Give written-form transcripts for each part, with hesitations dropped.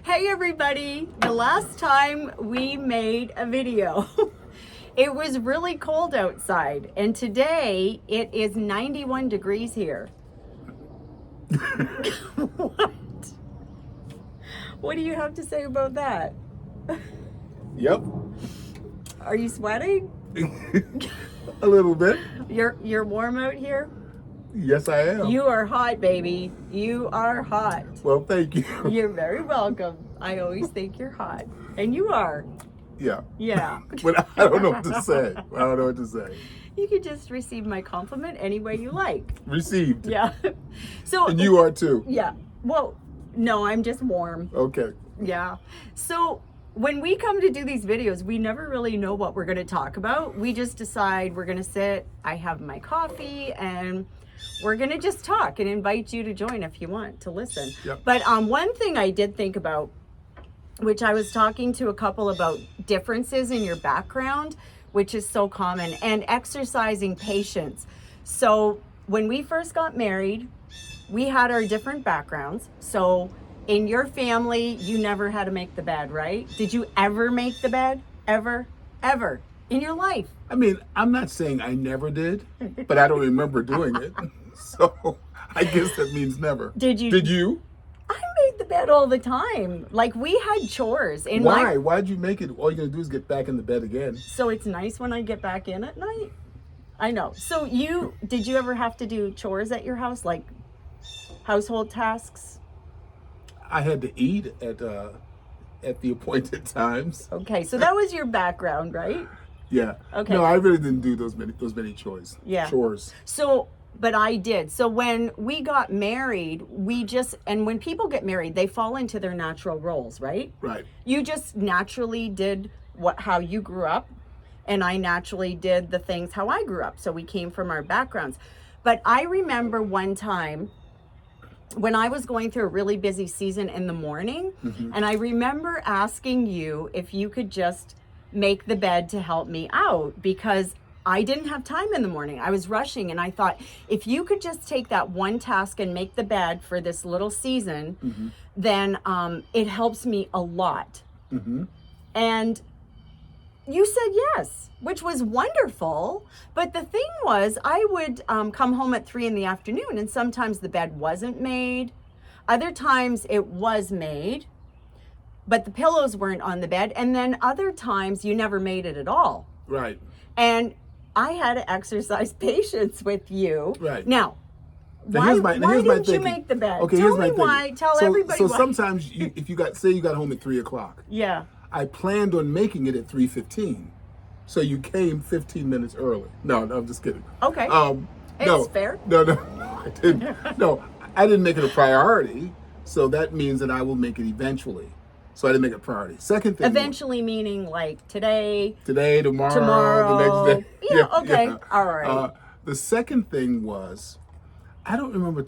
Hey everybody, the last time we made a video, it was really cold outside, and today it is 91 degrees here. What? What do you have to say about that? Yep. Are you sweating? A little bit. You're warm out here? Yes, I am. You are hot, baby. You are hot. Well, thank you. You're very welcome. I always think you're hot. And you are. Yeah. Yeah. But I don't know what to say. I don't know what to say. You could just receive my compliment any way you like. Received. Yeah. So. And you are too. Yeah. Well, no, I'm just warm. Okay. Yeah. So when we come to do these videos, we never really know what we're going to talk about. We just decide we're going to sit, I have my coffee, and we're going to just talk and invite you to join if you want to listen. Yep. But one thing I did think about, which I was talking to a couple about differences in your background, which is so common, and exercising patience. So when we first got married, we had our different backgrounds. So in your family, you never had to make the bed, right? Did you ever make the bed? Ever? Ever? In your life? I mean, I'm not saying I never did, but I don't remember doing it. So I guess that means never. Did you? Did you? I made the bed all the time. Like, we had chores. Why? Why'd you make it? All you're going to do is get back in the bed again. So it's nice when I get back in at night. I know. So did you ever have to do chores at your house? Like household tasks? I had to eat at the appointed times. Okay, so that was your background, right? Yeah. Okay. No, I really didn't do those many chores. Yeah. Chores. So, but I did. So when we got married, and when people get married, they fall into their natural roles, right? Right. You just naturally did how you grew up, and I naturally did the things how I grew up. So we came from our backgrounds. But I remember one time when I was going through a really busy season in the morning, and I remember asking you if you could just make the bed to help me out, because I didn't have time in the morning. I was rushing, and I thought, if you could just take that one task and make the bed for this little season, then it helps me a lot. And you said yes, which was wonderful. But the thing was, I would come home at 3 p.m, and sometimes the bed wasn't made. Other times it was made, but the pillows weren't on the bed. And then other times you never made it at all. Right. And I had to exercise patience with you. Right. Now, Why didn't you make the bed? Okay, Tell here's my me thinking. why. Tell everybody so why. sometimes if you got home at 3 o'clock. Yeah. I planned on making it at 3:15, so you came 15 minutes early. No, I'm just kidding. Okay. No, fair. No, I didn't. No, I didn't make it a priority. So that means that I will make it eventually. So I didn't make it a priority. Second thing. Eventually meaning like today, tomorrow, the next day. Yeah, okay. All right. The second thing was, I don't remember.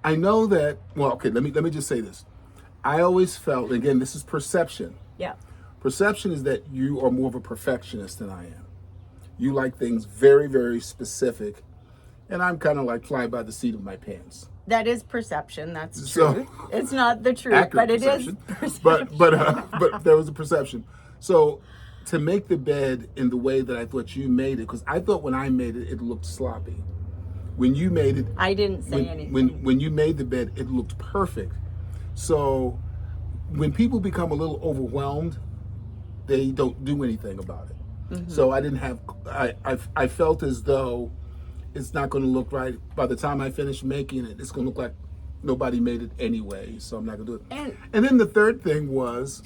I know that. Well, okay. Let me just say this. I always felt, again, this is perception. Yeah. Perception is that you are more of a perfectionist than I am. You like things very, very specific, and I'm kind of like fly by the seat of my pants. That is perception. That's true. It's not the truth, Accurate but it perception. is perception. But there was a perception. So to make the bed in the way that I thought you made it, because I thought when I made it, it looked sloppy. When you made it, I didn't say anything. When you made the bed, it looked perfect. So when people become a little overwhelmed, they don't do anything about it. So I didn't have, I felt as though it's not going to look right. By the time I finish making it, it's going to look like nobody made it anyway. So I'm not going to do it. And then the third thing was,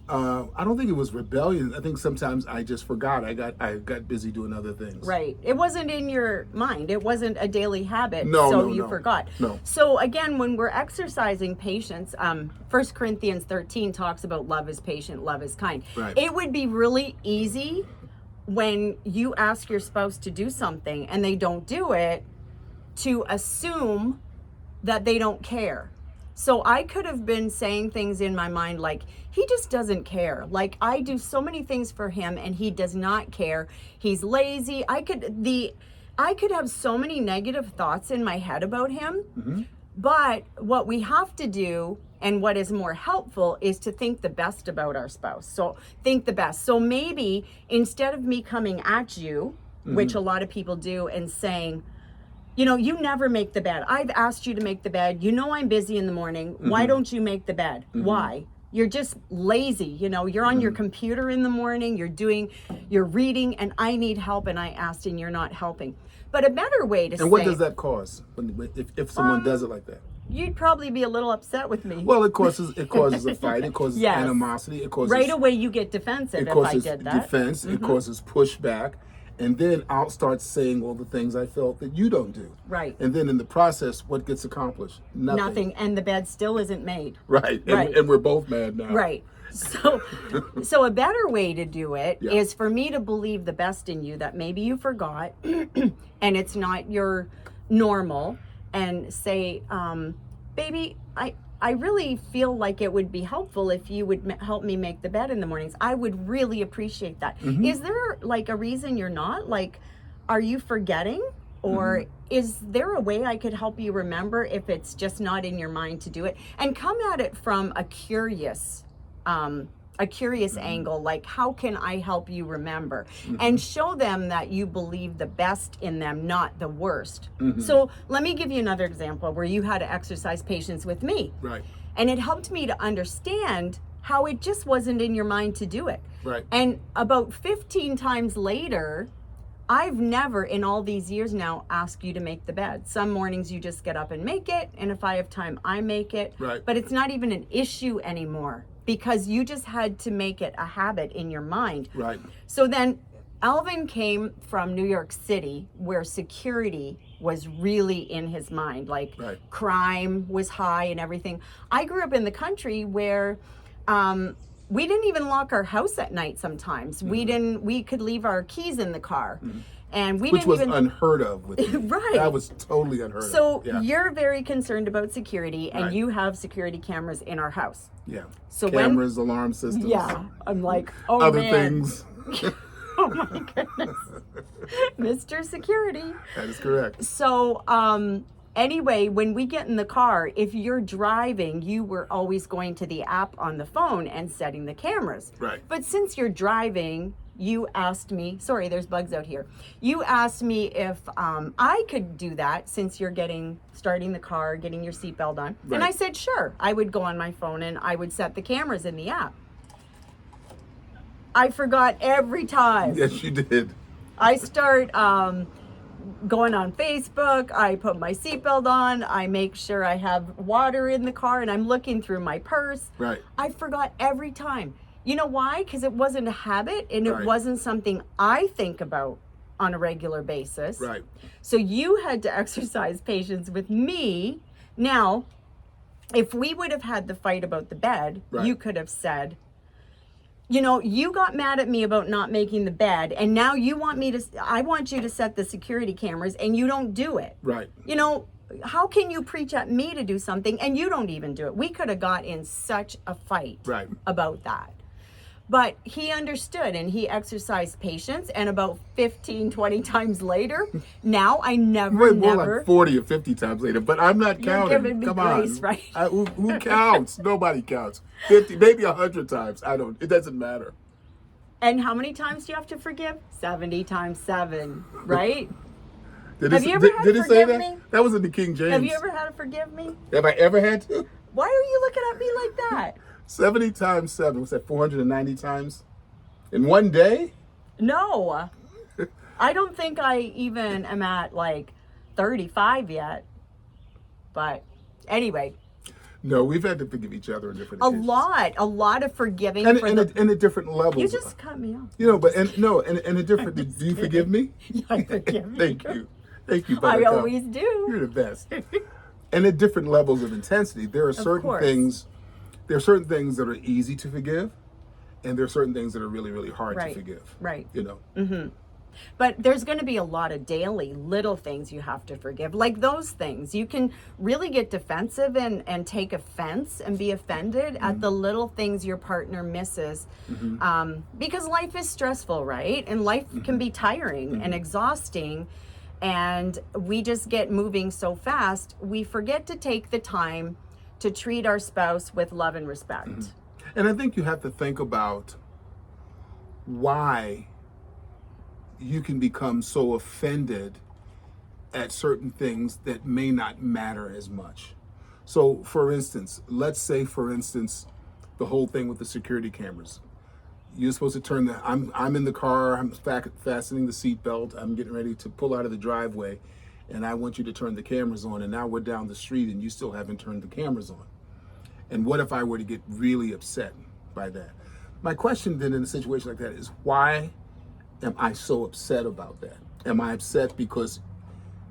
I don't think it was rebellion. I think sometimes I just forgot. I got busy doing other things. Right. It wasn't in your mind. It wasn't a daily habit. No, you forgot. No. So again, when we're exercising patience, 1 Corinthians 13 talks about love is patient, love is kind. Right. It would be really easy when you ask your spouse to do something and they don't do it, to assume that they don't care. So I could have been saying things in my mind like, he just doesn't care. Like, I do so many things for him and he does not care. He's lazy. I could have so many negative thoughts in my head about him. But what we have to do, and what is more helpful, is to think the best about our spouse. So think the best. So maybe instead of me coming at you, which a lot of people do, and saying, you know, you never make the bed. I've asked you to make the bed. You know I'm busy in the morning. Why don't you make the bed? Why? You're just lazy. You know, you're on your computer in the morning, you're reading, and I need help, and I asked and you're not helping. But a better way to say... And what does that cause if someone does it like that? You'd probably be a little upset with me. Well, it causes a fight. It causes animosity. It causes... Right away you get defensive if I did that. Defense. It causes pushback. And then I'll start saying all the things I felt that you don't do. Right. And then in the process, what gets accomplished? Nothing. And the bed still isn't made. Right. And we're both mad now. Right. So a better way to do it is for me to believe the best in you that maybe you forgot and it's not your normal, and say, baby, I really feel like it would be helpful if you would help me make the bed in the mornings. I would really appreciate that. Is there like a reason you're not? Like, are you forgetting? Or is there a way I could help you remember if it's just not in your mind to do it? And come at it from a curious angle, like, how can I help you remember? And show them that you believe the best in them, not the worst. So let me give you another example where you had to exercise patience with me. Right. And it helped me to understand how it just wasn't in your mind to do it. Right. And about 15 times later, I've never in all these years now asked you to make the bed. Some mornings you just get up and make it, and if I have time, I make it. Right. But it's not even an issue anymore, because you just had to make it a habit in your mind. Right. So then Alvin came from New York City, where security was really in his mind, like crime was high and everything. I grew up in the country where we didn't even lock our house at night sometimes. We could leave our keys in the car. And Which was unheard of with me. Right. That was totally unheard of. So you're very concerned about security, and you have security cameras in our house. Yeah. So cameras, alarm systems. Yeah. I'm like, oh other man. things. Oh my goodness. Mr. Security. That is correct. So anyway, when we get in the car, if you're driving, you were always going to the app on the phone and setting the cameras. Right. But since you're driving, you asked me, sorry, there's bugs out here. You asked me if I could do that since you're starting the car, getting your seatbelt on. Right. And I said, sure. I would go on my phone and I would set the cameras in the app. I forgot every time. Yes, you did. I start going on Facebook. I put my seatbelt on. I make sure I have water in the car, and I'm looking through my purse. Right. I forgot every time. You know why? Because it wasn't a habit, and it Right. wasn't something I think about on a regular basis. Right. So you had to exercise patience with me. Now, if we would have had the fight about the bed, Right. you could have said, you know, you got mad at me about not making the bed, and now I want you to set the security cameras, and you don't do it. Right. You know, how can you preach at me to do something and you don't even do it? We could have got in such a fight Right. about that. But he understood, and he exercised patience, and about 15, 20 times later, now I never like 40 or 50 times later, but I'm not You're counting. giving me Come grace, on. right? Who counts? Nobody counts. 50, maybe 100 times. It doesn't matter. And how many times do you have to forgive? 70 times 7, right? Have you ever had to did it say forgive that? me? That was in the King James. Have you ever had to forgive me? Have I ever had to? Why are you looking at me like that? 70 times 7. What's that, 490 times? In one day? No. I don't think I even am at like 35 yet. But anyway. No, we've had to forgive each other in different A occasions. lot of forgiving. And at different levels. You just cut me off. You know, but and a different. Do you forgive me? I forgive you. Thank you. I Buttercup. always do. You're the best. And at different levels of intensity, there are certain things. There are certain things that are easy to forgive, and there are certain things that are really, really hard to forgive. Right. You know. Mm-hmm. But there's going to be a lot of daily little things you have to forgive. Like those things. You can really get defensive and take offense and be offended at the little things your partner misses. Because life is stressful, right? And life can be tiring and exhausting. And we just get moving so fast, we forget to take the time to treat our spouse with love and respect. And I think you have to think about why you can become so offended at certain things that may not matter as much. So, for instance, let's say, the whole thing with the security cameras. You're supposed to turn I'm in the car, I'm fastening the seatbelt, I'm getting ready to pull out of the driveway, and I want you to turn the cameras on, and now we're down the street and you still haven't turned the cameras on. And what if I were to get really upset by that? My question then in a situation like that is, why am I so upset about that? Am I upset because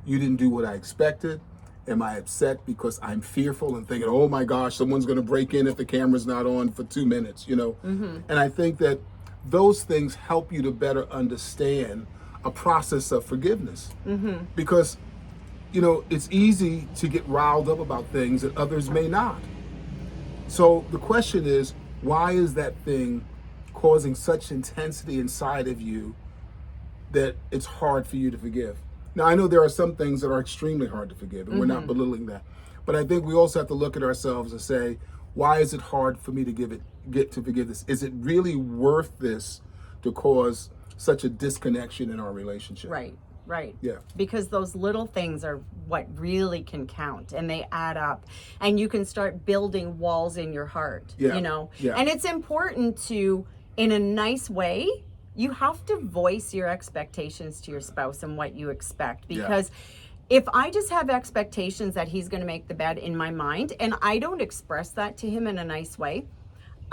you didn't do what I expected? Am I upset because I'm fearful and thinking, oh my gosh, someone's going to break in if the camera's not on for 2 minutes, And I think that those things help you to better understand a process of forgiveness. Because, it's easy to get riled up about things that others may not. So the question is, why is that thing causing such intensity inside of you that it's hard for you to forgive? Now, I know there are some things that are extremely hard to forgive, and we're not belittling that. But I think we also have to look at ourselves and say, why is it hard for me to get to forgive this? Is it really worth this to cause such a disconnection in our relationship? Right. Yeah. Because those little things are what really can count, and they add up, and you can start building walls in your heart, Yeah. Yeah. And it's important to, in a nice way, you have to voice your expectations to your spouse and what you expect, because if I just have expectations that he's going to make the bed in my mind and I don't express that to him in a nice way,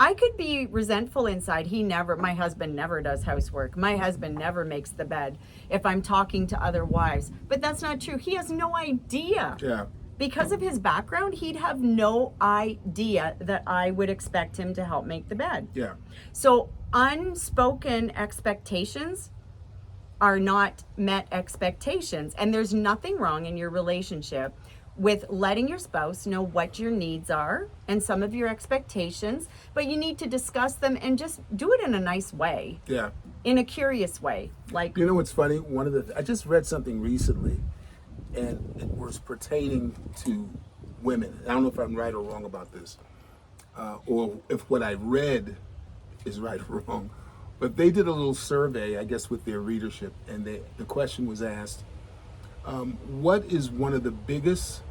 I could be resentful inside. My husband never does housework. My husband never makes the bed if I'm talking to other wives. But that's not true. He has no idea. Yeah. Because of his background, he'd have no idea that I would expect him to help make the bed. Yeah. So unspoken expectations are not met expectations. And there's nothing wrong in your relationship with letting your spouse know what your needs are and some of your expectations, but you need to discuss them and just do it in a nice way. Yeah. In a curious way. Like, you know what's funny? I just read something recently, and it was pertaining to women. I don't know if I'm right or wrong about this, or if what I read is right or wrong, but they did a little survey, I guess, with their readership, and the question was asked, what is one of the biggest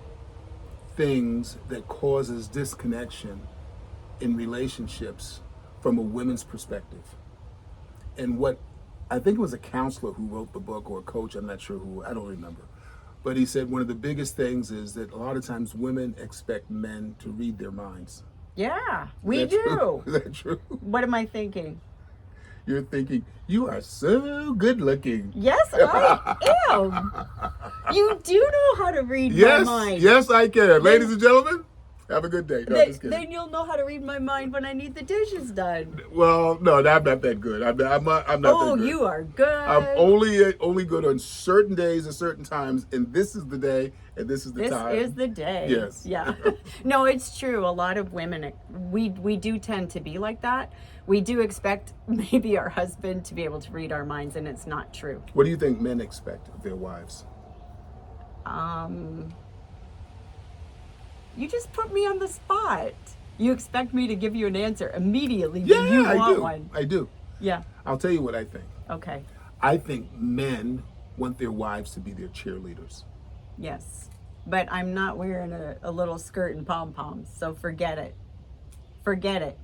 things that causes disconnection in relationships from a woman's perspective? And what, I think it was a counselor who wrote the book, or a coach, I'm not sure who, I don't remember. But he said one of the biggest things is that a lot of times women expect men to read their minds. Yeah, we do. True? Is that true? What am I thinking? You're thinking, you are so good looking. Yes, I am. You do know how to read my mind. Yes, I can. Ladies and gentlemen, have a good day. No, just kidding. Then you'll know how to read my mind when I need the dishes done. Well, no, I'm not that good. I'm not that good. Oh, you are good. I'm only good on certain days and certain times, and this is the day, and this is the time. This is the day. Yes. Yeah. No, it's true. A lot of women, we do tend to be like that. We do expect maybe our husband to be able to read our minds, and it's not true. What do you think men expect of their wives? You just put me on the spot. You expect me to give you an answer immediately when you want one. I do. Yeah. I'll tell you what I think. Okay. I think men want their wives to be their cheerleaders. Yes. But I'm not wearing a little skirt and pom-poms, so forget it. Forget it.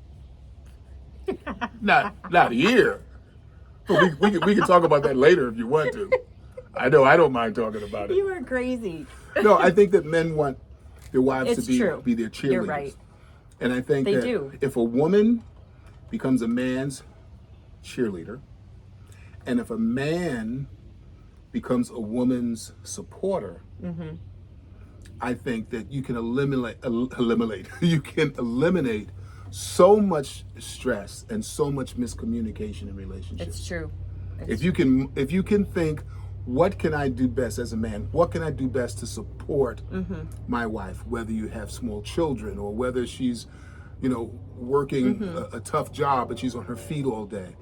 Not here. But we can talk about that later if you want to. I know I don't mind talking about it. You are crazy. No, I think that men want their wives It's to true. be their cheerleaders. You're right. And I think They that do. if a woman becomes a man's cheerleader, and if a man becomes a woman's supporter, I think that you can eliminate so much stress and so much miscommunication in relationships. It's true. If you can think, what can I do best as a man? What can I do best to support my wife? Whether you have small children or whether she's, working a tough job, but she's on her feet all day.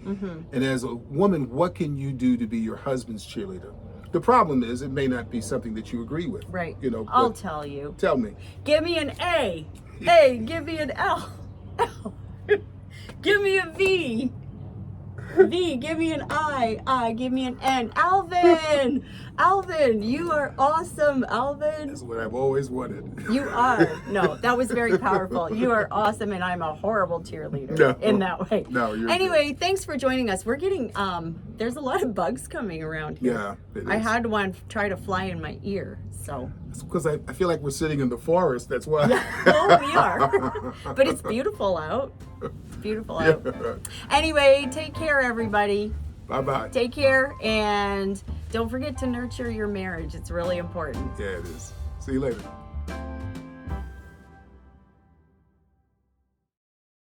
And as a woman, what can you do to be your husband's cheerleader? The problem is, it may not be something that you agree with. Right. You know. I'll but tell you. Tell me. Give me an A. A. Give me an L. L. Give me a V. V. Give me an I. I. Give me an N. Alvin. Alvin, you are awesome, Alvin. That's what I've always wanted. You are. No, that was very powerful. You are awesome, and I'm a horrible cheerleader in that way. No, you're anyway, thanks for joining us. We're getting there's a lot of bugs coming around here. Yeah, it I is. had one try to fly in my ear, so. It's because I feel like we're sitting in the forest. That's why. Well, we are, but it's beautiful out. It's beautiful out. Yeah. Anyway, take care, everybody. Bye-bye. Take care, and don't forget to nurture your marriage. It's really important. Yeah, it is. See you later.